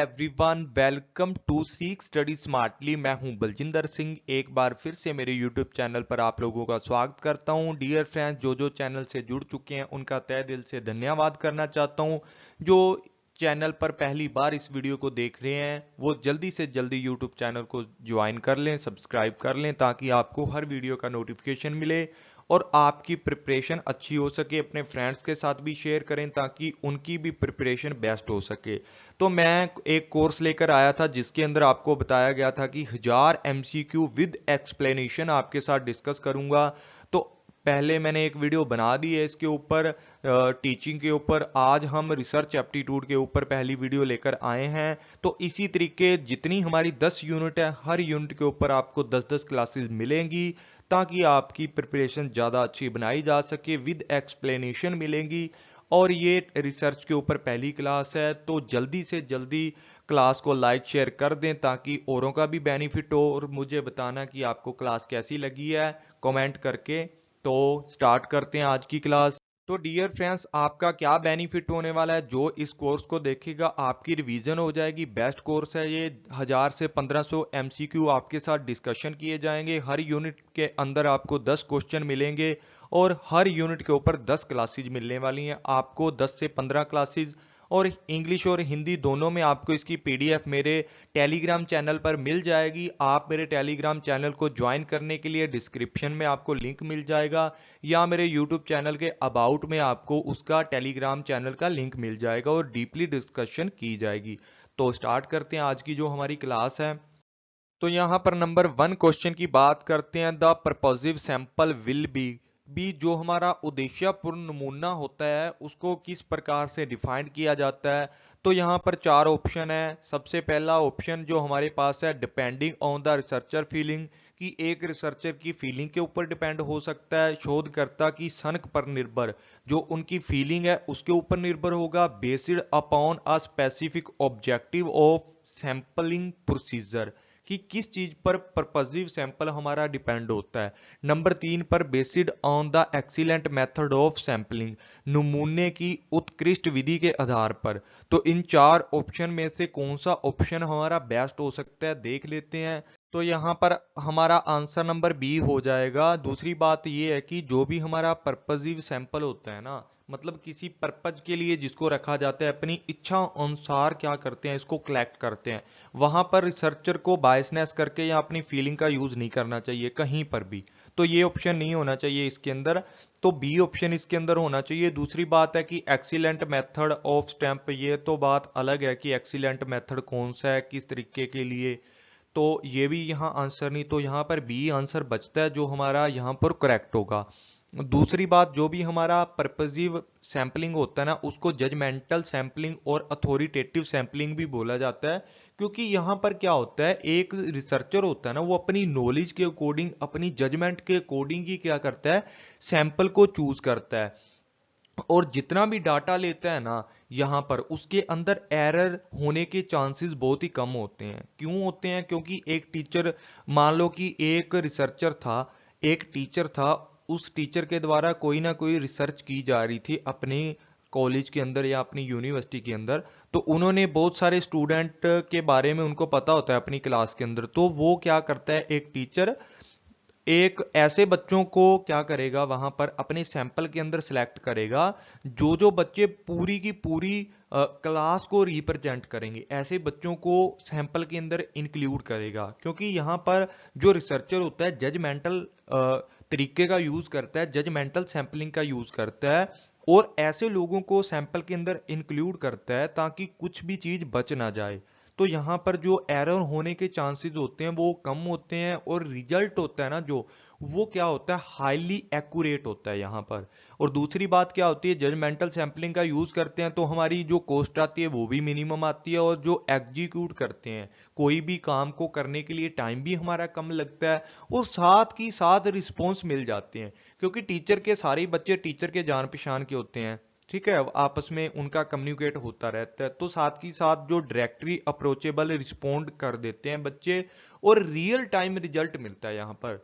Everyone, welcome to सीख study smartly. मैं हूं बलजिंदर सिंह। एक बार फिर से मेरे यूट्यूब चैनल पर आप लोगों का स्वागत करता हूं। डियर फ्रेंड्स, जो चैनल से जुड़ चुके हैं उनका तहे दिल से धन्यवाद करना चाहता हूं। जो चैनल पर पहली बार इस वीडियो को देख रहे हैं वो जल्दी से जल्दी यूट्यूब चैनल को ज्वाइन कर लें, सब्सक्राइब कर लें, ताकि आपको हर वीडियो का नोटिफिकेशन मिले और आपकी प्रिपरेशन अच्छी हो सके। अपने फ्रेंड्स के साथ भी शेयर करें ताकि उनकी भी प्रिपरेशन बेस्ट हो सके। तो मैं एक कोर्स लेकर आया था जिसके अंदर आपको बताया गया था कि 1000 MCQ विद एक्सप्लेनेशन आपके साथ डिस्कस करूंगा। तो पहले मैंने एक वीडियो बना दी है इसके ऊपर, टीचिंग के ऊपर। आज हम रिसर्च एप्टीट्यूड के ऊपर पहली वीडियो लेकर आए हैं। तो इसी तरीके जितनी हमारी 10 यूनिट है, हर यूनिट के ऊपर आपको 10-10 क्लासेस मिलेंगी ताकि आपकी प्रिपरेशन ज़्यादा अच्छी बनाई जा सके। विद एक्सप्लेनेशन मिलेंगी और ये रिसर्च के ऊपर पहली क्लास है। तो जल्दी से जल्दी क्लास को लाइक शेयर कर दें ताकि औरों का भी बेनिफिट हो, और मुझे बताना कि आपको क्लास कैसी लगी है कमेंट करके। तो स्टार्ट करते हैं आज की क्लास। तो डियर फ्रेंड्स, आपका क्या बेनिफिट होने वाला है? जो इस कोर्स को देखेगा आपकी रिवीजन हो जाएगी। बेस्ट कोर्स है ये। 1000 से 1500 MCQ आपके साथ डिस्कशन किए जाएंगे। हर यूनिट के अंदर आपको 10 क्वेश्चन मिलेंगे और हर यूनिट के ऊपर 10 क्लासेज मिलने वाली हैं आपको। 10 से 15 क्लासेज, और इंग्लिश और हिंदी दोनों में आपको इसकी PDF मेरे टेलीग्राम चैनल पर मिल जाएगी। आप मेरे टेलीग्राम चैनल को ज्वाइन करने के लिए डिस्क्रिप्शन में आपको लिंक मिल जाएगा, या मेरे यूट्यूब चैनल के अबाउट में आपको उसका टेलीग्राम चैनल का लिंक मिल जाएगा और डीपली डिस्कशन की जाएगी। तो स्टार्ट करते हैं आज की जो हमारी क्लास है। तो यहाँ पर नंबर 1 क्वेश्चन की बात करते हैं। द प्रपोजिव सैंपल विल बी जो हमारा उद्देश्यपूर्ण नमूना होता है उसको किस प्रकार से डिफाइन किया जाता है? तो यहाँ पर 4 ऑप्शन है। सबसे पहला ऑप्शन जो हमारे पास है, depending on the researcher feeling, कि एक रिसर्चर की फीलिंग के ऊपर डिपेंड हो सकता है। शोधकर्ता की सनक पर निर्भर, जो उनकी फीलिंग है उसके ऊपर निर्भर होगा। Based upon a specific objective of sampling procedure, कि किस चीज पर पर्पसिव सैंपल हमारा डिपेंड होता है। नंबर 3 पर, based on the excellent method of sampling, नमूने की उत्कृष्ट विधि के आधार पर। तो इन 4 ऑप्शन में से कौन सा ऑप्शन हमारा बेस्ट हो सकता है देख लेते हैं। तो यहाँ पर हमारा आंसर नंबर बी हो जाएगा। दूसरी बात ये है कि जो भी हमारा पर्पसिव सैंपल होता है ना, मतलब किसी पर्पज के लिए जिसको रखा जाता है, अपनी इच्छा अनुसार क्या करते हैं, इसको कलेक्ट करते हैं। वहां पर रिसर्चर को बायसनेस करके या अपनी फीलिंग का यूज नहीं करना चाहिए कहीं पर भी। तो ये ऑप्शन नहीं होना चाहिए इसके अंदर। तो बी ऑप्शन इसके अंदर होना चाहिए। दूसरी बात है कि एक्सीलेंट मेथड ऑफ स्टैंप, ये तो बात अलग है कि एक्सीलेंट मेथड कौन सा है, किस तरीके के लिए। तो ये भी यहाँ आंसर नहीं, तो यहाँ पर बी आंसर बचता है जो हमारा यहाँ पर करेक्ट होगा। दूसरी बात, जो भी हमारा पर्पसिव सैंपलिंग होता है ना, उसको जजमेंटल सैंपलिंग और अथॉरिटेटिव सैंपलिंग भी बोला जाता है। क्योंकि यहाँ पर क्या होता है, एक रिसर्चर होता है ना, वो अपनी नॉलेज के अकॉर्डिंग, अपनी जजमेंट के अकॉर्डिंग ही क्या करता है, सैंपल को चूज करता है। और जितना भी डाटा लेता है ना, यहाँ पर उसके अंदर एरर होने के चांसेस बहुत ही कम होते हैं। क्यों होते हैं? क्योंकि एक टीचर, मान लो कि एक रिसर्चर था, एक टीचर था, उस टीचर के द्वारा कोई ना कोई रिसर्च की जा रही थी अपने कॉलेज के अंदर या अपनी यूनिवर्सिटी के अंदर। तो उन्होंने बहुत सारे स्टूडेंट के बारे में उनको पता होता है अपनी क्लास के अंदर। तो वो क्या करता है, एक टीचर एक ऐसे बच्चों को क्या करेगा, वहां पर अपने सैंपल के अंदर सिलेक्ट करेगा जो जो बच्चे पूरी की पूरी क्लास को रिप्रेजेंट करेंगे, ऐसे बच्चों को सैंपल के अंदर इंक्लूड करेगा। क्योंकि यहाँ पर जो रिसर्चर होता है जजमेंटल तरीके का यूज करता है, जजमेंटल सैंपलिंग का यूज करता है, और ऐसे लोगों को सैंपल के अंदर इंक्लूड करता है ताकि कुछ भी चीज बच ना जाए। तो यहाँ पर जो एरर होने के चांसेस होते हैं वो कम होते हैं, और रिजल्ट होता है ना जो, वो क्या होता है, हाईली एक्यूरेट होता है यहाँ पर। और दूसरी बात क्या होती है, जजमेंटल सैंपलिंग का यूज करते हैं तो हमारी जो कॉस्ट आती है वो भी मिनिमम आती है, और जो एग्जीक्यूट करते हैं कोई भी काम को करने के लिए टाइम भी हमारा कम लगता है, और साथ ही साथ रिस्पॉन्स मिल जाते हैं। क्योंकि टीचर के सारे बच्चे टीचर के जान पहचान के होते हैं, ठीक है, आपस में उनका कम्युनिकेट होता रहता है। तो साथ ही साथ जो डायरेक्टली अप्रोचेबल रिस्पोंड कर देते हैं बच्चे, और रियल टाइम रिजल्ट मिलता है यहाँ पर।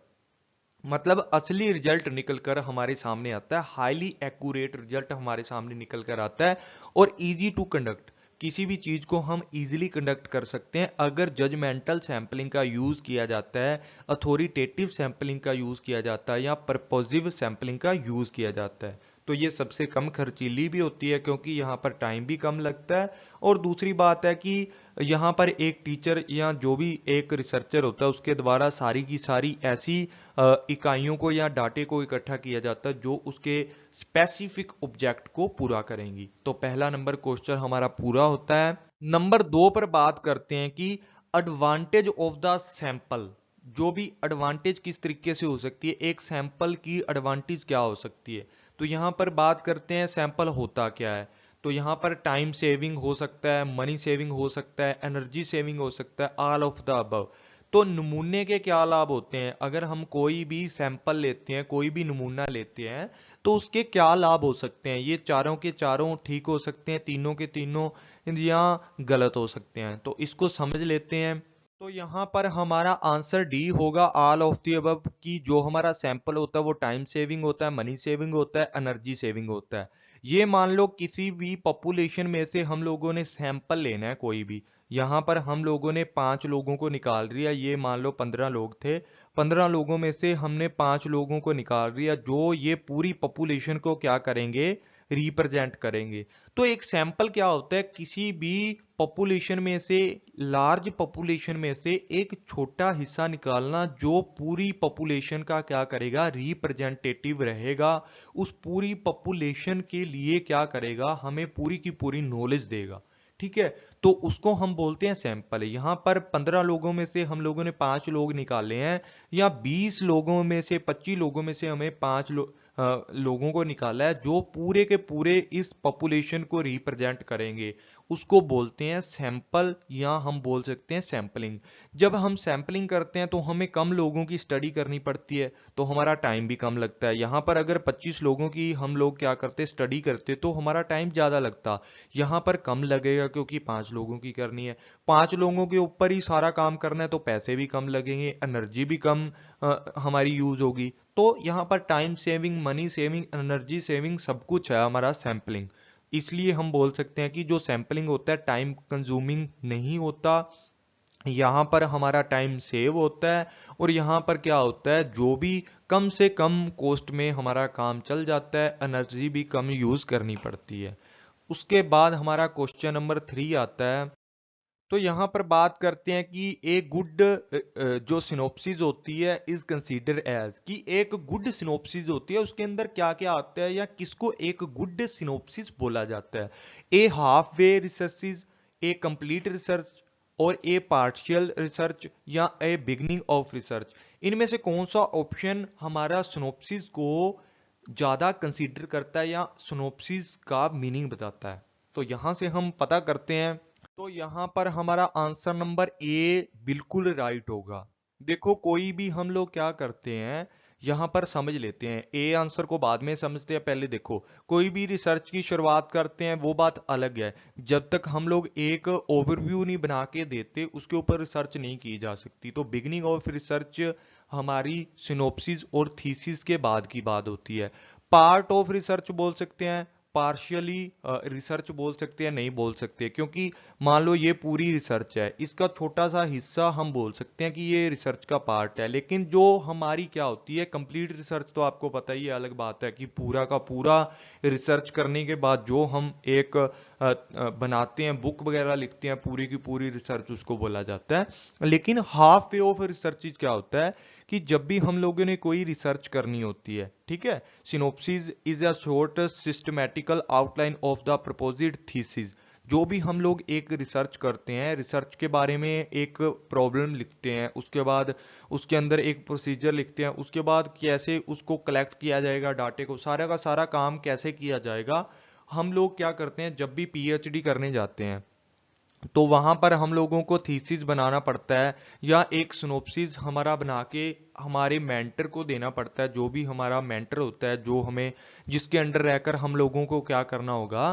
मतलब असली रिजल्ट निकल कर हमारे सामने आता है, हाईली एक्यूरेट रिजल्ट हमारे सामने निकल कर आता है, और इजी टू कंडक्ट। किसी भी चीज को हम इजीली कंडक्ट कर सकते हैं अगर जजमेंटल सैंपलिंग का यूज किया जाता है, अथॉरिटेटिव सैंपलिंग का यूज किया जाता है या परपोजिव सैंपलिंग का यूज किया जाता है। तो ये सबसे कम खर्चीली भी होती है क्योंकि यहाँ पर टाइम भी कम लगता है, और दूसरी बात है कि यहाँ पर एक टीचर या जो भी एक रिसर्चर होता है उसके द्वारा सारी की सारी ऐसी इकाइयों को या डाटे को इकट्ठा किया जाता है जो उसके स्पेसिफिक ऑब्जेक्ट को पूरा करेंगी। तो पहला नंबर क्वेश्चन हमारा पूरा होता है। नंबर 2 पर बात करते हैं कि एडवांटेज ऑफ द सैंपल। जो भी एडवांटेज किस तरीके से हो सकती है, एक सैंपल की एडवांटेज क्या हो सकती है। तो यहां पर बात करते हैं सैंपल होता क्या है। तो यहां पर टाइम सेविंग हो सकता है, मनी सेविंग हो सकता है, एनर्जी सेविंग हो सकता है, ऑल ऑफ द अबव। तो नमूने के क्या लाभ होते हैं, अगर हम कोई भी सैंपल लेते हैं, कोई भी नमूना लेते हैं तो उसके क्या लाभ हो सकते हैं। ये चारों के चारों ठीक हो सकते हैं, तीनों के तीनों या गलत हो सकते हैं। तो इसको समझ लेते हैं। तो यहाँ पर हमारा आंसर डी होगा, ऑल ऑफ द अबव, की जो हमारा सैंपल होता है वो टाइम सेविंग होता है, मनी सेविंग होता है, एनर्जी सेविंग होता है। ये मान लो किसी भी पॉपुलेशन में से हम लोगों ने सैंपल लेना है कोई भी, यहाँ पर हम लोगों ने 5 लोगों को निकाल दिया, ये मान लो 15 लोग थे, 15 लोगों में से हमने 5 लोगों को निकाल दिया जो ये पूरी पॉपुलेशन को क्या करेंगे, रिप्रेजेंट करेंगे। तो एक सैंपल क्या होता है, किसी भी पॉपुलेशन में से, लार्ज पॉपुलेशन में से एक छोटा हिस्सा निकालना जो पूरी पॉपुलेशन का क्या करेगा, रिप्रेजेंटेटिव रहेगा, उस पूरी पॉपुलेशन के लिए क्या करेगा, हमें पूरी की पूरी नॉलेज देगा। ठीक है, तो उसको हम बोलते हैं सैंपल। यहां पर 15 लोगों में से हम लोगों ने 5 लोग निकाले हैं, या 20 लोगों में से 25 लोगों में से हमें 5 लोगों को निकाला है जो पूरे के पूरे इस पॉपुलेशन को रिप्रेजेंट करेंगे, उसको बोलते हैं सैंपल, या हम बोल सकते हैं सैंपलिंग। जब हम सैंपलिंग करते हैं तो हमें कम लोगों की स्टडी करनी पड़ती है, तो हमारा टाइम भी कम लगता है। यहाँ पर अगर 25 लोगों की हम लोग क्या करते, स्टडी करते, तो हमारा टाइम ज्यादा लगता, यहाँ पर कम लगेगा क्योंकि 5 लोगों की करनी है। 5 लोगों के ऊपर ही सारा काम करना है तो पैसे भी कम लगेंगे, एनर्जी भी कम हमारी यूज होगी। तो यहाँ पर time saving, money saving, energy saving सब कुछ है हमारा सैंपलिंग। इसलिए हम बोल सकते हैं कि जो सैंपलिंग होता है टाइम कंज्यूमिंग नहीं होता, यहाँ पर हमारा टाइम सेव होता है, और यहाँ पर क्या होता है, जो भी कम से कम कॉस्ट में हमारा काम चल जाता है, एनर्जी भी कम यूज करनी पड़ती है। उसके बाद हमारा क्वेश्चन नंबर 3 आता है। तो यहाँ पर बात करते हैं कि एक गुड जो सिनोप्सिस होती है इज कंसीडर एज, कि एक गुड सिनोप्सिस होती है उसके अंदर क्या क्या आता है, या किसको एक गुड सिनोप्सिस बोला जाता है। ए हाफ वे रिसर्च, ए कंप्लीट रिसर्च, और ए पार्शियल रिसर्च, या ए बिगनिंग ऑफ रिसर्च। इनमें से कौन सा ऑप्शन हमारा सिनोप्सिस को ज्यादा कंसीडर करता है या सिनोप्सिस का मीनिंग बताता है। तो यहां से हम पता करते हैं। तो यहां पर हमारा आंसर नंबर ए बिल्कुल राइट होगा। देखो कोई भी हम लोग क्या करते हैं, यहां पर समझ लेते हैं, ए आंसर को बाद में समझते हैं। पहले देखो, कोई भी रिसर्च की शुरुआत करते हैं वो बात अलग है, जब तक हम लोग एक ओवरव्यू नहीं बना के देते उसके ऊपर रिसर्च नहीं की जा सकती। तो बिगनिंग ऑफ रिसर्च हमारी सिनोप्सिस और थीसिस के बाद की बात होती है। पार्ट ऑफ रिसर्च बोल सकते हैं, पार्शियली रिसर्च बोल सकते हैं, नहीं बोल सकते, क्योंकि मान लो ये पूरी रिसर्च है, इसका छोटा सा हिस्सा हम बोल सकते हैं कि ये रिसर्च का पार्ट है। लेकिन जो हमारी क्या होती है कंप्लीट रिसर्च, तो आपको पता ही है, अलग बात है कि पूरा का पूरा रिसर्च करने के बाद जो हम एक बनाते हैं, बुक वगैरह लिखते हैं, पूरी की पूरी रिसर्च उसको बोला जाता है। लेकिन हाफ वे ऑफ रिसर्च क्या होता है कि जब भी हम लोगों ने कोई रिसर्च करनी होती है, ठीक है, synopsis is a short systematical outline of the proposed thesis. जो भी हम लोग एक रिसर्च करते हैं, रिसर्च के बारे में एक प्रॉब्लम लिखते हैं, उसके बाद उसके अंदर एक प्रोसीजर लिखते हैं, उसके बाद कैसे उसको कलेक्ट किया जाएगा, डाटे को, सारा का सारा काम कैसे किया जाएगा। हम लोग क्या करते हैं, जब भी पीएचडी करने जाते हैं तो वहां पर हम लोगों को थीसिस बनाना पड़ता है, या एक सिनोप्सिस हमारा बना के हमारे मेंटर को देना पड़ता है। जो भी हमारा मेंटर होता है, जो हमें, जिसके अंडर रहकर हम लोगों को क्या करना होगा,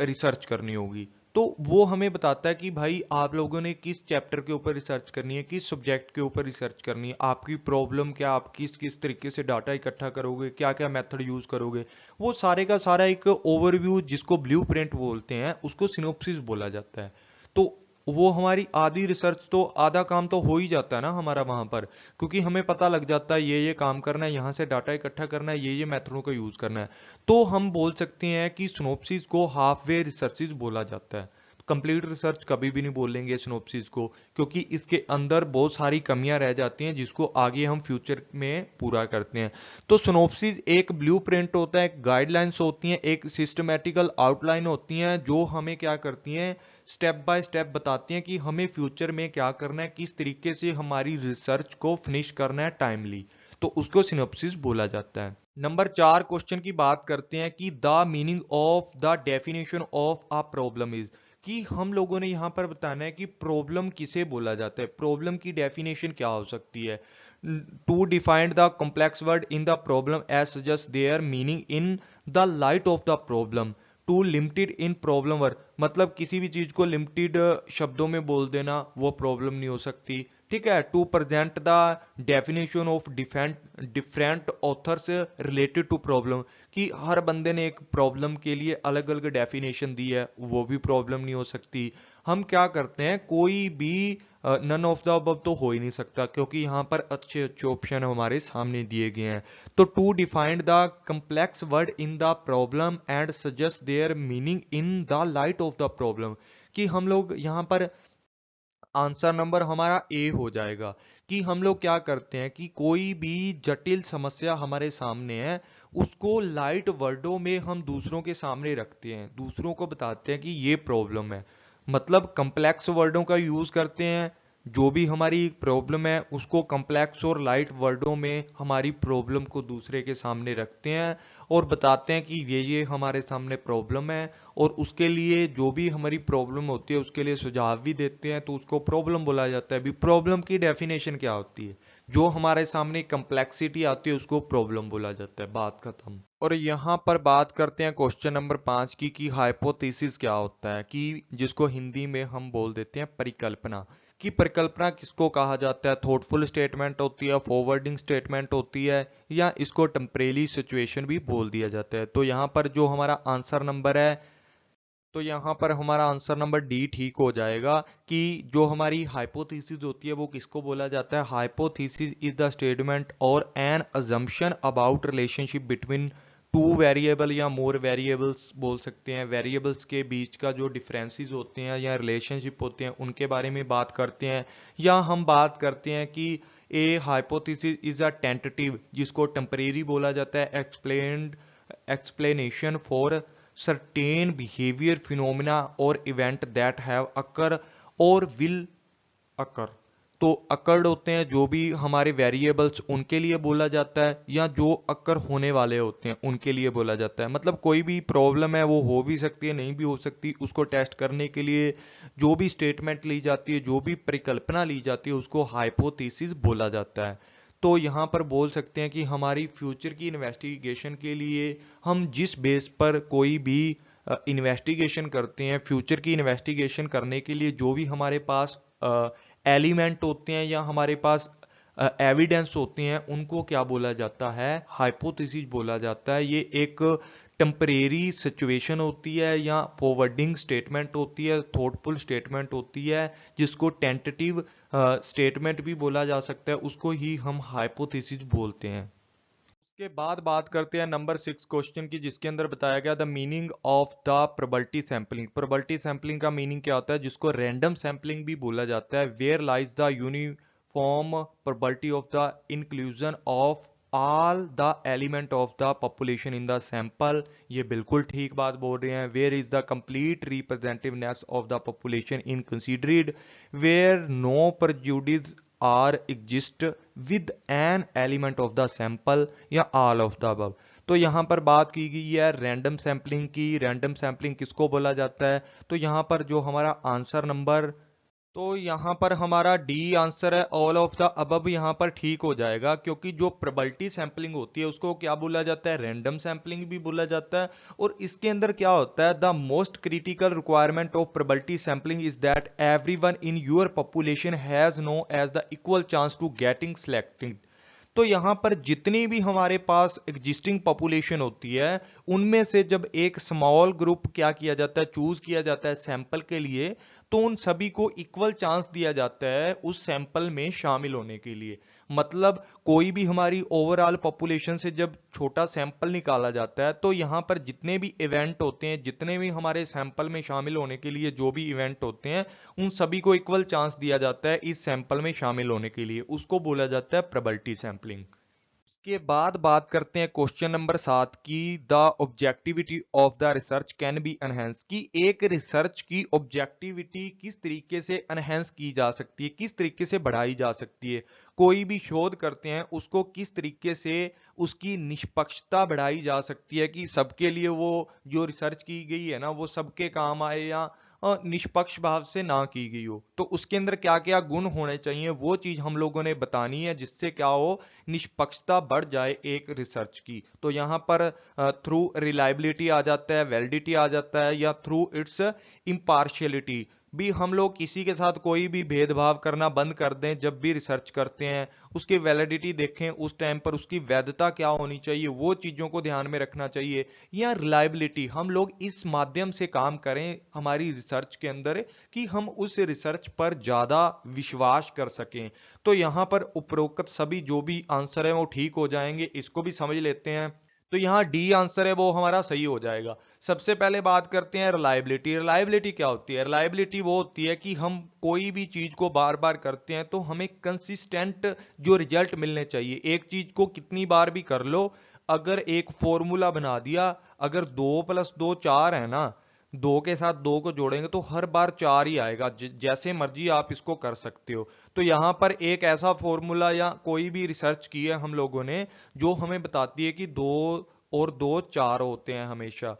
रिसर्च करनी होगी। तो वो हमें बताता है कि भाई आप लोगों ने किस चैप्टर के ऊपर रिसर्च करनी है, किस सब्जेक्ट के ऊपर रिसर्च करनी है, आपकी प्रॉब्लम क्या, आप किस किस तरीके से डाटा इकट्ठा करोगे, क्या क्या मेथड यूज करोगे। वो सारे का सारा एक ओवरव्यू, जिसको ब्लूप्रिंट बोलते हैं, उसको सिनॉप्सिस बोला जाता है। तो वो हमारी आधी रिसर्च, तो आधा काम तो हो ही जाता है ना हमारा वहां पर, क्योंकि हमें पता लग जाता है ये काम करना है, यहाँ से डाटा इकट्ठा करना है, ये मेथडों का यूज करना है। तो हम बोल सकते हैं कि सिनॉप्सिस को हाफ वे रिसर्चेज बोला जाता है। कंप्लीट रिसर्च कभी भी नहीं बोलेंगे सिनॉप्सिस को, क्योंकि इसके अंदर बहुत सारी कमियां रह जाती हैं जिसको आगे हम फ्यूचर में पूरा करते हैं। तो सिनॉप्सिस एक ब्लूप्रिंट होता है, गाइडलाइंस होती हैं, एक सिस्टमेटिकल आउटलाइन होती हैं, जो हमें क्या करती हैं, स्टेप बाय स्टेप बताती हैं कि हमें फ्यूचर में क्या करना है, किस तरीके से हमारी रिसर्च को फिनिश करना है टाइमली। तो उसको सिनॉप्सिस बोला जाता है। नंबर 4 क्वेश्चन की बात करते हैं कि the meaning of the definition of a problem is, कि हम लोगों ने यहां पर बताना है कि प्रॉब्लम किसे बोला जाता है, प्रॉब्लम की डेफिनेशन क्या हो सकती है। To defined the complex word in the problem as suggest their meaning in the light of the problem. To limited in problem word, मतलब किसी भी चीज को लिमिटेड शब्दों में बोल देना वो प्रॉब्लम नहीं हो सकती। ठीक है। To present the definition of different authors related to problem, कि हर बंदे ने एक प्रॉब्लम के लिए अलग अलग डेफिनेशन दी है, वो भी प्रॉब्लम नहीं हो सकती। हम क्या करते हैं, कोई भी नन ऑफ द अबव तो हो ही नहीं सकता, क्योंकि यहाँ पर अच्छे अच्छे ऑप्शन हमारे सामने दिए गए हैं। तो to defined the complex word in the problem and suggest their meaning in the light of the problem, कि हम लोग यहाँ पर आंसर नंबर हमारा ए हो जाएगा, कि हम लोग क्या करते हैं कि कोई भी जटिल समस्या हमारे सामने है, उसको लाइट वर्डों में हम दूसरों के सामने रखते हैं, दूसरों को बताते हैं कि ये प्रॉब्लम है। मतलब कम्प्लेक्स वर्डों का यूज करते हैं, जो भी हमारी प्रॉब्लम है उसको कम्प्लेक्स और लाइट वर्डों में हमारी प्रॉब्लम को दूसरे के सामने रखते हैं और बताते हैं कि ये हमारे सामने प्रॉब्लम है, और उसके लिए जो भी हमारी प्रॉब्लम होती है उसके लिए सुझाव भी देते हैं, तो उसको प्रॉब्लम बोला जाता है। अभी प्रॉब्लम की डेफिनेशन क्या होती है, जो हमारे सामने कम्प्लेक्सिटी आती है उसको प्रॉब्लम बोला जाता है, बात खत्म। और यहाँ पर बात करते हैं क्वेश्चन नंबर 5 की, कि हाइपोथेसिस क्या होता है, कि जिसको हिंदी में हम बोल देते हैं परिकल्पना। कि परिकल्पना किसको कहा जाता है, थॉटफुल स्टेटमेंट होती है, फॉरवर्डिंग स्टेटमेंट होती है, या इसको टेम्परेरी सिचुएशन भी बोल दिया जाता है। तो यहाँ पर जो हमारा आंसर नंबर है, तो यहाँ पर हमारा आंसर नंबर डी ठीक हो जाएगा, कि जो हमारी हाइपोथेसिस होती है वो किसको बोला जाता है। हाइपोथेसिस इज द स्टेटमेंट और N assumption about relationship between two variable या मोर वेरिएबल्स बोल सकते हैं, वेरिएबल्स के बीच का जो डिफरेंसेस होते हैं या रिलेशनशिप होते हैं उनके बारे में बात करते हैं। या हम बात करते हैं कि ए हाइपोथेसिस इज अ टेंटेटिव, जिसको टेम्परेरी बोला जाता है, explained explanation for certain behavior phenomena or event that have occur or will occur। तो अकर्ड होते हैं जो भी हमारे वेरिएबल्स, उनके लिए बोला जाता है, या जो अक्कर होने वाले होते हैं उनके लिए बोला जाता है। मतलब कोई भी प्रॉब्लम है वो हो भी सकती है, नहीं भी हो सकती, उसको टेस्ट करने के लिए जो भी स्टेटमेंट ली जाती है, जो भी परिकल्पना ली जाती है, उसको हाइपोथेसिस बोला जाता है। तो यहाँ पर बोल सकते हैं कि हमारी फ्यूचर की इन्वेस्टिगेशन के लिए हम जिस बेस पर कोई भी इन्वेस्टिगेशन करते हैं, फ्यूचर की इन्वेस्टिगेशन करने के लिए जो भी हमारे पास एलिमेंट होते हैं या हमारे पास एविडेंस होते हैं, उनको क्या बोला जाता है, हाइपोथेसिस बोला जाता है। ये एक टेम्परेरी सिचुएशन होती है या फॉरवर्डिंग स्टेटमेंट होती है, थॉटफुल स्टेटमेंट होती है, जिसको टेंटेटिव स्टेटमेंट भी बोला जा सकता है, उसको ही हम हाइपोथेसिस बोलते हैं। उसके बाद बात करते हैं नंबर 6 क्वेश्चन की, जिसके अंदर बताया गया the meaning of the probability sampling. Probability sampling का मीनिंग क्या होता है, जिसको रैंडम सैंपलिंग भी बोला जाता है। Where lies the uniform probability of the inclusion of all the element of the population in the sample. ये बिल्कुल ठीक बात बोल रहे हैं। Where is the complete representativeness of the population in considered, where no prejudice are exist with an element of the sample, या all of the above. तो यहाँ पर बात की गई है रैंडम सैंपलिंग की। रैंडम सैंपलिंग किसको बोला जाता है, तो यहाँ पर जो हमारा आंसर नंबर तो यहाँ पर हमारा डी आंसर है, ऑल ऑफ द अबव यहाँ पर ठीक हो जाएगा, क्योंकि जो प्रोबेबिलिटी सैंपलिंग होती है उसको क्या बोला जाता है, रैंडम सैंपलिंग भी बोला जाता है। और इसके अंदर क्या होता है, the most critical requirement of probability sampling is that everyone in your population has no as the equal chance to getting selected. तो यहां पर जितनी भी हमारे पास एग्जिस्टिंग पॉपुलेशन होती है उनमें से जब एक स्मॉल ग्रुप क्या किया जाता है, चूज किया जाता है सैंपल के लिए, तो उन सभी को इक्वल चांस दिया जाता है उस सैंपल में शामिल होने के लिए। मतलब कोई भी हमारी ओवरऑल पॉपुलेशन से जब छोटा सैंपल निकाला जाता है तो यहां पर जितने भी इवेंट होते हैं, जितने भी हमारे सैंपल में शामिल होने के लिए जो भी इवेंट होते हैं, उन सभी को इक्वल चांस दिया जाता है इस सैंपल में शामिल होने के लिए। उसको बोला जाता है प्रोबेबिलिटी सैंपलिंग। के बाद बात करते हैं क्वेश्चन नंबर 7 की, the objectivity of the research can be enhance, की एक रिसर्च की ऑब्जेक्टिविटी किस तरीके से एनहेंस की जा सकती है, किस तरीके से बढ़ाई जा सकती है। कोई भी शोध करते हैं उसको किस तरीके से उसकी निष्पक्षता बढ़ाई जा सकती है कि सबके लिए वो जो रिसर्च की गई है ना वो सबके काम आए, या निष्पक्ष भाव से ना की गई हो। तो उसके अंदर क्या क्या गुण होने चाहिए वो चीज हम लोगों ने बतानी है, जिससे क्या हो, निष्पक्षता बढ़ जाए एक रिसर्च की। तो यहां पर थ्रू रिलायबिलिटी आ जाता है, वैलिडिटी आ जाता है, या थ्रू इट्स इम्पार्शियलिटी भी हम लोग किसी के साथ कोई भी भेदभाव करना बंद कर दें। जब भी रिसर्च करते हैं उसकी वैलिडिटी देखें, उस टाइम पर उसकी वैधता क्या होनी चाहिए, वो चीजों को ध्यान में रखना चाहिए। या रिलायबिलिटी, हम लोग इस माध्यम से काम करें हमारी रिसर्च के अंदर कि हम उस रिसर्च पर ज्यादा विश्वास कर सकें। तो यहां पर उपरोक्त सभी जो भी आंसर है वो ठीक हो जाएंगे। इसको भी समझ लेते हैं। तो यहाँ डी आंसर है वो हमारा सही हो जाएगा। सबसे पहले बात करते हैं रिलायबिलिटी। रिलायबिलिटी क्या होती है? रिलायबिलिटी वो होती है कि हम कोई भी चीज को बार बार करते हैं तो हमें कंसिस्टेंट जो रिजल्ट मिलने चाहिए। एक चीज को कितनी बार भी कर लो, अगर एक फॉर्मूला बना दिया, अगर 2+2 4 है ना, 2 के साथ 2 को जोड़ेंगे तो हर बार 4 ही आएगा। जैसे मर्जी आप इसको कर सकते हो। तो यहां पर एक ऐसा फॉर्मूला या कोई भी रिसर्च की है हम लोगों ने जो हमें बताती है कि 2 और 2 4 होते हैं हमेशा।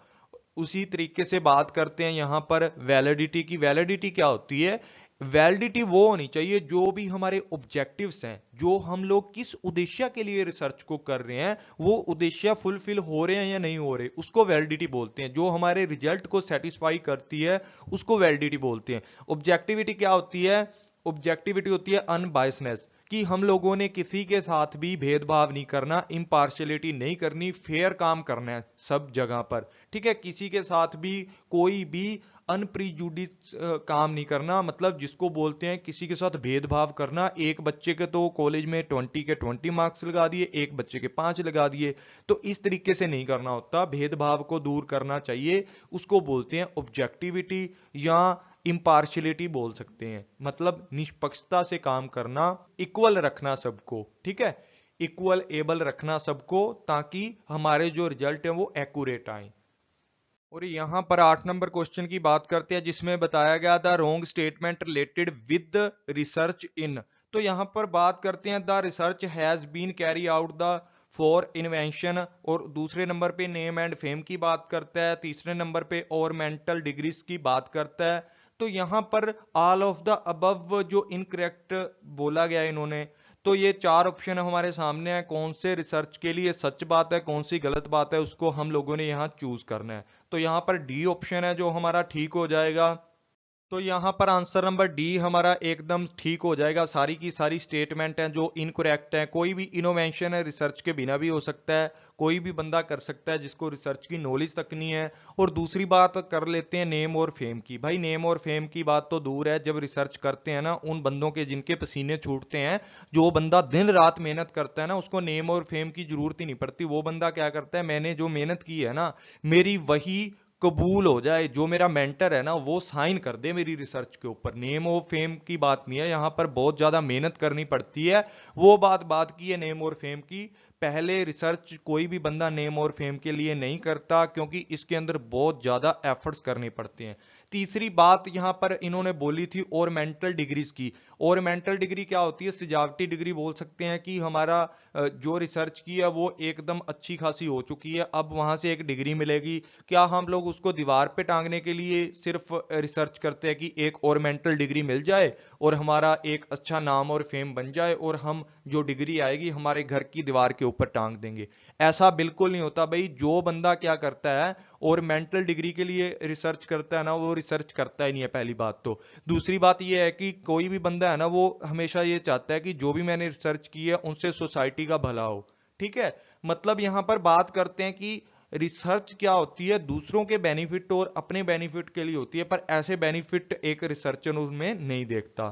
उसी तरीके से बात करते हैं यहां पर वैलिडिटी की। वैलिडिटी क्या होती है? वैलिडिटी वो होनी चाहिए जो भी हमारे ऑब्जेक्टिव्स हैं, जो हम लोग किस उद्देश्य के लिए रिसर्च को कर रहे हैं, वो उद्देश्य फुलफिल हो रहे हैं या नहीं हो रहे, उसको वैलिडिटी बोलते हैं। जो हमारे रिजल्ट को सेटिस्फाई करती है उसको वैलिडिटी बोलते हैं। ऑब्जेक्टिविटी क्या होती है? ऑब्जेक्टिविटी होती है अनबायसनेस, कि हम लोगों ने किसी के साथ भी भेदभाव नहीं करना, इम्पार्शियलिटी नहीं करनी, फेयर काम करना है सब जगह पर। ठीक है, किसी के साथ भी कोई भी अनप्रिजुडिस काम नहीं करना। मतलब जिसको बोलते हैं किसी के साथ भेदभाव करना। एक बच्चे के तो कॉलेज में 20 के 20 मार्क्स लगा दिए, एक बच्चे के 5 लगा दिए। तो इस तरीके से नहीं करना होता, भेदभाव को दूर करना चाहिए। उसको बोलते हैं ऑब्जेक्टिविटी, या इम्पार्शियलिटी बोल सकते हैं। मतलब निष्पक्षता से काम करना, इक्वल रखना सबको। ठीक है, इक्वल एबल रखना सबको, ताकि हमारे जो रिजल्ट है वो एक्यूरेट आए। और यहां पर 8 नंबर क्वेश्चन की बात करते हैं, जिसमें बताया गया the wrong statement related with research in. तो यहां पर बात करते हैं the research has been carry out the for invention, और दूसरे नंबर पे नेम एंड फेम की बात करता है, तीसरे नंबर पे और मेंटल डिग्रीज की बात करता है। तो यहां पर ऑल ऑफ द अबव जो इनकरेक्ट बोला गया इन्होंने, तो ये 4 ऑप्शन हमारे सामने है। कौन से रिसर्च के लिए सच बात है, कौन सी गलत बात है, उसको हम लोगों ने यहाँ चूज करना है। तो यहाँ पर डी ऑप्शन है जो हमारा ठीक हो जाएगा। तो यहां पर आंसर नंबर डी हमारा एकदम ठीक हो जाएगा। सारी की सारी स्टेटमेंट हैं जो इनकरेक्ट है। कोई भी इनोवेशन है रिसर्च के बिना भी हो सकता है, कोई भी बंदा कर सकता है जिसको रिसर्च की नॉलेज तक नहीं है। और दूसरी बात कर लेते हैं नेम और फेम की। भाई नेम और फेम की बात तो दूर है, जब रिसर्च करते हैं ना उन बंदों के जिनके पसीने छूटते हैं, जो बंदा दिन रात मेहनत करता है ना, उसको नेम और फेम की जरूरत ही नहीं पड़ती। वो बंदा क्या करता है, मैंने जो मेहनत की है ना, मेरी वही कबूल हो जाए, जो मेरा मेंटर है ना वो साइन कर दे मेरी रिसर्च के ऊपर। नेम और फेम की बात नहीं है यहाँ पर, बहुत ज्यादा मेहनत करनी पड़ती है। वो बात की है नेम और फेम की। पहले रिसर्च कोई भी बंदा नेम और फेम के लिए नहीं करता, क्योंकि इसके अंदर बहुत ज्यादा एफर्ट्स करने पड़ते हैं। तीसरी बात यहां पर इन्होंने बोली थी ओरमेंटल डिग्रीज की। ओरमेंटल डिग्री क्या होती है? सजावटी डिग्री बोल सकते हैं कि हमारा जो रिसर्च की है वो एकदम अच्छी खासी हो चुकी है, अब वहां से एक डिग्री मिलेगी। क्या हम लोग उसको दीवार पे टांगने के लिए सिर्फ रिसर्च करते हैं कि एक ओरमेंटल डिग्री मिल जाए और हमारा एक अच्छा नाम और फेम बन जाए और हम जो डिग्री आएगी हमारे घर की दीवार के ऊपर टांग देंगे? ऐसा बिल्कुल नहीं होता भाई। जो बंदा क्या करता है और मेंटल डिग्री के लिए रिसर्च करता है ना, वो रिसर्च करता ही नहीं है, पहली बात तो। दूसरी बात ये है कि कोई भी बंदा है ना, वो हमेशा ये चाहता है कि जो भी मैंने रिसर्च की है उनसे सोसाइटी का भला हो। ठीक है, मतलब यहां पर बात करते हैं कि रिसर्च क्या होती है, दूसरों के बेनिफिट और अपने बेनिफिट के लिए होती है, पर ऐसे बेनिफिट एक रिसर्चर उसमें नहीं देखता।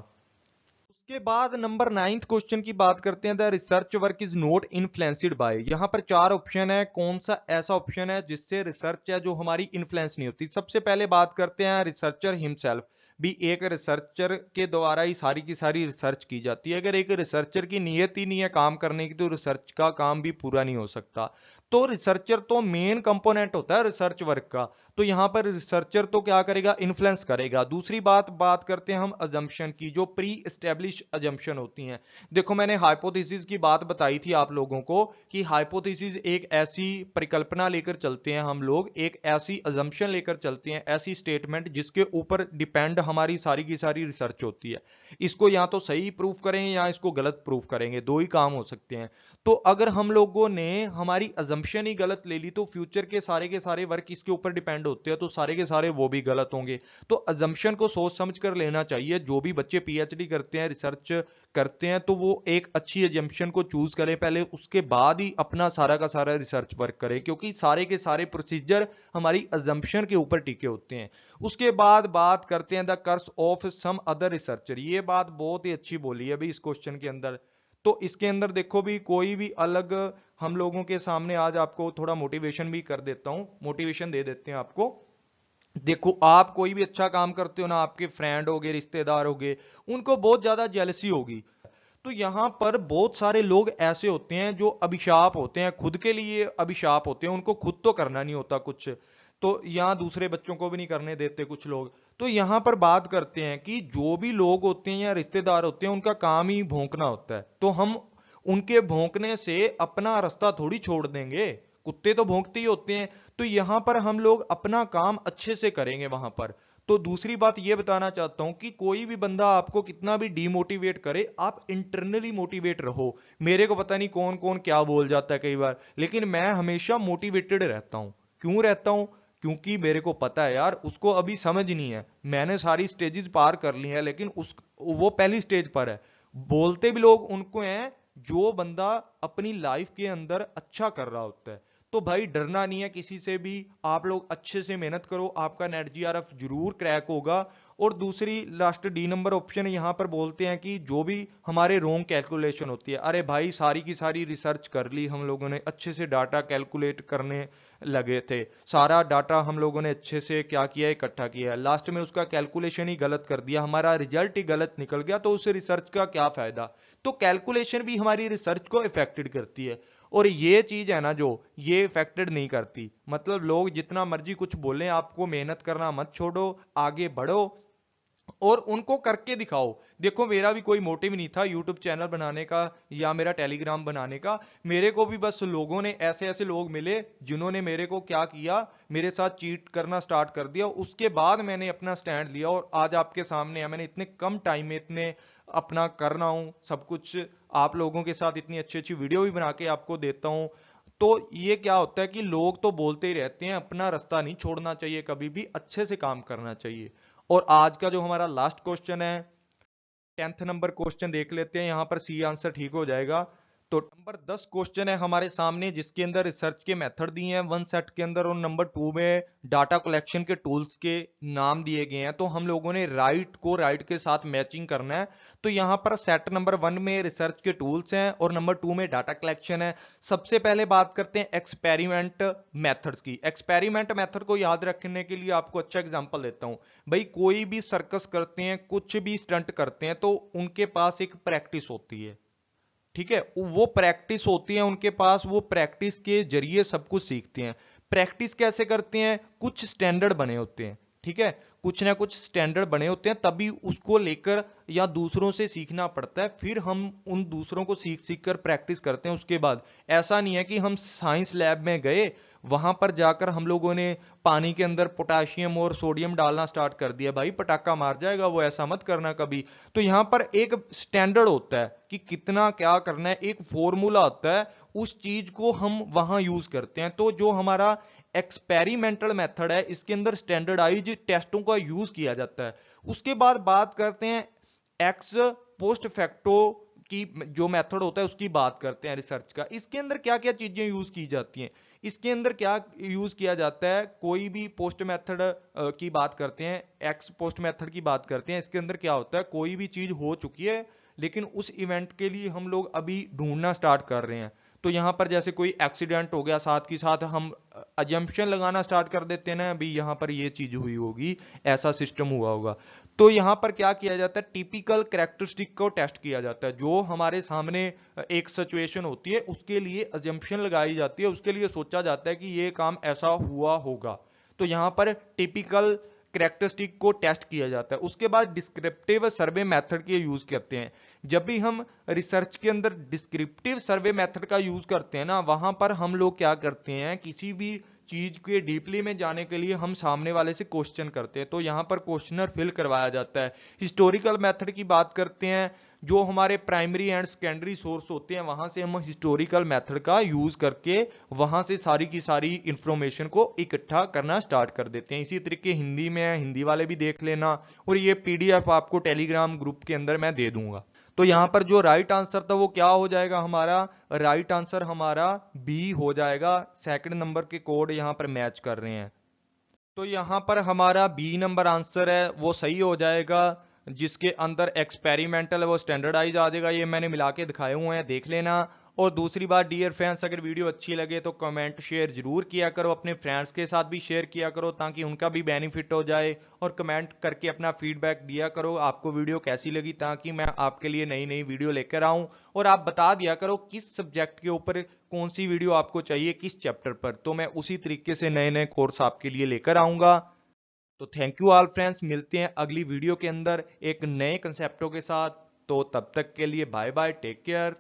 उसके बाद नंबर 9th क्वेश्चन की बात करते हैं। The research work is not influenced by. यहां पर 4 ऑप्शन है, कौन सा ऐसा ऑप्शन है जिससे रिसर्च है जो हमारी इन्फ्लुएंस नहीं होती? सबसे पहले बात करते हैं रिसर्चर हिमसेल्फ। भी एक रिसर्चर के द्वारा ही सारी की सारी रिसर्च की जाती है। अगर एक रिसर्चर की नीयत ही नहीं है काम करने की, तो रिसर्च का काम भी पूरा नहीं हो सकता। तो रिसर्चर तो मेन कंपोनेंट होता है रिसर्च वर्क का। तो यहां पर रिसर्चर तो क्या करेगा? इन्फ्लुएंस करेगा। दूसरी बात करते हैं हम अजम्पशन की, जो प्री एस्टेब्लिश अजम्पशन होती हैं। देखो, मैंने हाइपोथेसिस की बात बताई थी आप लोगों को कि हाइपोथेसिस एक ऐसी परिकल्पना लेकर चलते हैं हम लोग, एक ऐसी अजम्पशन लेकर चलते हैं, ऐसी स्टेटमेंट जिसके ऊपर डिपेंड हमारी सारी की सारी रिसर्च होती है। इसको या तो सही प्रूफ करेंगे या इसको गलत प्रूफ करेंगे, दो ही काम हो सकते हैं। तो अगर हम लोगों ने हमारी अजम्पशन ही गलत ले ली, तो फ्यूचर के सारे वर्क इसके ऊपर डिपेंड होते हैं, तो सारे के सारे वो भी गलत होंगे। तो अजम्पशन को सोच समझ कर लेना चाहिए। जो भी बच्चे पीएचडी करते हैं, रिसर्च करते हैं, तो वो एक अच्छी अजम्पशन को चूज करें पहले, उसके बाद ही अपना सारा का सारा रिसर्च वर्क करें, क्योंकि सारे के सारे प्रोसीजर हमारी अजम्पशन के ऊपर टिके होते हैं। उसके बाद बात करते हैं the curse of some other researcher. ये बात बहुत ही अच्छी बोली है भाई इस क्वेश्चन के अंदर। तो इसके अंदर देखो भी, कोई भी अलग हम लोगों के सामने आज आपको थोड़ा मोटिवेशन भी कर देता हूं, मोटिवेशन दे देते हैं आपको। देखो, आप कोई भी अच्छा काम करते हो ना, आपके फ्रेंड हो गए, रिश्तेदार हो गए, उनको बहुत ज्यादा जेलसी होगी। तो यहां पर बहुत सारे लोग ऐसे होते हैं जो अभिशाप होते हैं, खुद के लिए अभिशाप होते हैं, उनको खुद तो करना नहीं होता कुछ, तो यहां दूसरे बच्चों को भी नहीं करने देते कुछ लोग। तो यहां पर बात करते हैं कि जो भी लोग होते हैं या रिश्तेदार होते हैं, उनका काम ही भौंकना होता है, तो हम उनके भौंकने से अपना रास्ता थोड़ी छोड़ देंगे। कुत्ते तो भौंकते ही होते हैं। तो यहां पर हम लोग अपना काम अच्छे से करेंगे वहां पर। तो दूसरी बात यह बताना चाहता हूं कि कोई भी बंदा आपको कितना भी डीमोटिवेट करे, आप इंटरनली मोटिवेट रहो। मेरे को पता नहीं कौन कौन क्या बोल जाता है कई बार, लेकिन मैं हमेशा मोटिवेटेड रहता हूं। क्यों रहता हूं? क्योंकि मेरे को पता है यार, उसको अभी समझ नहीं है, मैंने सारी स्टेजेस पार कर ली है, लेकिन वो पहली स्टेज पर है। बोलते भी लोग उनको हैं जो बंदा अपनी लाइफ के अंदर अच्छा कर रहा होता है। तो भाई, डरना नहीं है किसी से भी। आप लोग अच्छे से मेहनत करो, आपका नेट जीआरएफ जरूर क्रैक होगा। और दूसरी लास्ट डी नंबर ऑप्शन यहां पर बोलते हैं कि जो भी हमारे रोंग कैलकुलेशन होती है, अरे भाई सारी की सारी रिसर्च कर ली हम लोगों ने, अच्छे से डाटा कैलकुलेट करने लगे थे, सारा डाटा हम लोगों ने अच्छे से क्या किया, इकट्ठा किया है, लास्ट में उसका कैलकुलेशन ही गलत कर दिया, हमारा रिजल्ट ही गलत निकल गया, तो उस रिसर्च का क्या फायदा? तो कैलकुलेशन भी हमारी रिसर्च को इफेक्टेड करती है। और ये चीज है ना, जो ये इफेक्टेड नहीं करती, मतलब लोग जितना मर्जी कुछ बोले, आपको मेहनत करना मत छोड़ो, आगे बढ़ो और उनको करके दिखाओ। देखो, मेरा भी कोई मोटिव नहीं था यूट्यूब चैनल बनाने का या मेरा टेलीग्राम बनाने का। मेरे को भी बस लोगों ने, ऐसे ऐसे लोग मिले जिन्होंने मेरे को क्या किया, मेरे साथ चीट करना स्टार्ट कर दिया। उसके बाद मैंने अपना स्टैंड लिया और आज आपके सामने है। मैंने इतने कम टाइम में इतने अपना कर रहा हूं सब कुछ, आप लोगों के साथ इतनी अच्छी अच्छी वीडियो भी बना के आपको देता हूं। तो ये क्या होता है कि लोग तो बोलते ही रहते हैं, अपना रास्ता नहीं छोड़ना चाहिए, कभी भी अच्छे से काम करना चाहिए। और आज का जो हमारा लास्ट क्वेश्चन है, 10th नंबर क्वेश्चन देख लेते हैं, यहां पर सी आंसर ठीक हो जाएगा। तो नंबर 10 क्वेश्चन है हमारे सामने, जिसके अंदर रिसर्च के मेथड दिए हैं 1 सेट के अंदर, और नंबर 2 में डाटा कलेक्शन के टूल्स के नाम दिए गए हैं। तो हम लोगों ने राइट को राइट के साथ मैचिंग करना है। तो यहां पर सेट नंबर 1 में रिसर्च के टूल्स हैं और नंबर 2 में डाटा कलेक्शन है। सबसे पहले बात करते हैं एक्सपेरिमेंट मेथड्स की। एक्सपेरिमेंट मेथड को याद रखने के लिए आपको अच्छा एग्जांपल देता हूं। भाई, कोई भी सर्कस करते हैं, कुछ भी स्टंट करते हैं, तो उनके पास एक प्रैक्टिस होती है। ठीक है, वो प्रैक्टिस होती है उनके पास, वो प्रैक्टिस के जरिए सब कुछ सीखते हैं। प्रैक्टिस कैसे करते हैं? कुछ स्टैंडर्ड बने होते हैं। ठीक है, कुछ ना कुछ स्टैंडर्ड बने होते हैं, तभी उसको लेकर या दूसरों से सीखना पड़ता है, फिर हम उन दूसरों को सीख सीख कर प्रैक्टिस करते हैं उसके बाद। ऐसा नहीं है कि हम साइंस लैब में गए, वहां पर जाकर हम लोगों ने पानी के अंदर पोटाशियम और सोडियम डालना स्टार्ट कर दिया, भाई पटाखा मार जाएगा वो, ऐसा मत करना कभी। तो यहाँ पर एक स्टैंडर्ड होता है कि कितना क्या करना है, एक फॉर्मूला होता है, उस चीज को हम वहां यूज करते हैं। तो जो हमारा एक्सपेरिमेंटल मेथड है, इसके अंदर स्टैंडर्डाइज टेस्टों का यूज किया जाता है। उसके बाद बात करते हैं एक्स पोस्ट फैक्टो की, जो मेथड होता है उसकी बात करते हैं रिसर्च का। इसके अंदर क्या क्या चीजें यूज की जाती हैं, इसके अंदर क्या यूज किया जाता है, कोई भी पोस्ट मेथड की बात करते हैं, एक्स पोस्ट मेथड की बात करते हैं। इसके अंदर क्या होता है, कोई भी चीज हो चुकी है लेकिन उस इवेंट के लिए हम लोग अभी ढूंढना स्टार्ट कर रहे हैं। तो यहां पर जैसे कोई एक्सीडेंट हो गया, साथ ही साथ हम अजम्पशन लगाना स्टार्ट कर देते हैं ना, अभी यहां पर ये चीज हुई होगी, ऐसा सिस्टम हुआ होगा। तो यहां पर क्या किया जाता है, टिपिकल कैरेक्टरिस्टिक को टेस्ट किया जाता है। जो हमारे सामने एक सिचुएशन होती है उसके लिए अजम्पशन लगाई जाती है, उसके लिए सोचा जाता है कि ये काम ऐसा हुआ होगा। तो यहां पर टिपिकल कैरेक्टरिस्टिक को टेस्ट किया जाता है। उसके बाद डिस्क्रिप्टिव सर्वे मेथड के यूज करते हैं। जब भी हम रिसर्च के अंदर डिस्क्रिप्टिव सर्वे मेथड का यूज करते हैं ना, वहां पर हम लोग क्या करते हैं, किसी भी चीज के डीपली में जाने के लिए हम सामने वाले से क्वेश्चन करते हैं। तो यहां पर क्वेश्चनर फिल करवाया जाता है। हिस्टोरिकल मेथड की बात करते हैं, जो हमारे प्राइमरी एंड सेकेंडरी सोर्स होते हैं वहां से हम हिस्टोरिकल मेथड का यूज करके वहां से सारी की सारी इंफॉर्मेशन को इकट्ठा करना स्टार्ट कर देते हैं। इसी तरीके हिंदी में है, हिंदी वाले भी देख लेना, और ये पीडीएफ आपको टेलीग्राम ग्रुप के अंदर मैं दे दूंगा। तो यहां पर जो राइट आंसर था वो क्या हो जाएगा, हमारा राइट आंसर हमारा बी हो जाएगा। सेकंड नंबर के कोड यहां पर मैच कर रहे हैं, तो यहां पर हमारा बी नंबर आंसर है वो सही हो जाएगा। जिसके अंदर एक्सपेरिमेंटल है वो स्टैंडर्डाइज आ जाएगा। ये मैंने मिला के दिखाए हुए हैं, देख लेना। और दूसरी बात डियर फ्रेंड्स, अगर वीडियो अच्छी लगे तो कमेंट शेयर जरूर किया करो, अपने फ्रेंड्स के साथ भी शेयर किया करो ताकि उनका भी बेनिफिट हो जाए। और कमेंट करके अपना फीडबैक दिया करो, आपको वीडियो कैसी लगी, ताकि मैं आपके लिए नई नई वीडियो लेकर आऊं। और आप बता दिया करो किस सब्जेक्ट के ऊपर कौन सी वीडियो आपको चाहिए, किस चैप्टर पर, तो मैं उसी तरीके से नए नए कोर्स आपके लिए लेकर आऊंगा। तो थैंक यू ऑल फ्रेंड्स, मिलते हैं अगली वीडियो के अंदर एक नए कंसेप्टों के साथ। तो तब तक के लिए बाय बाय, टेक केयर।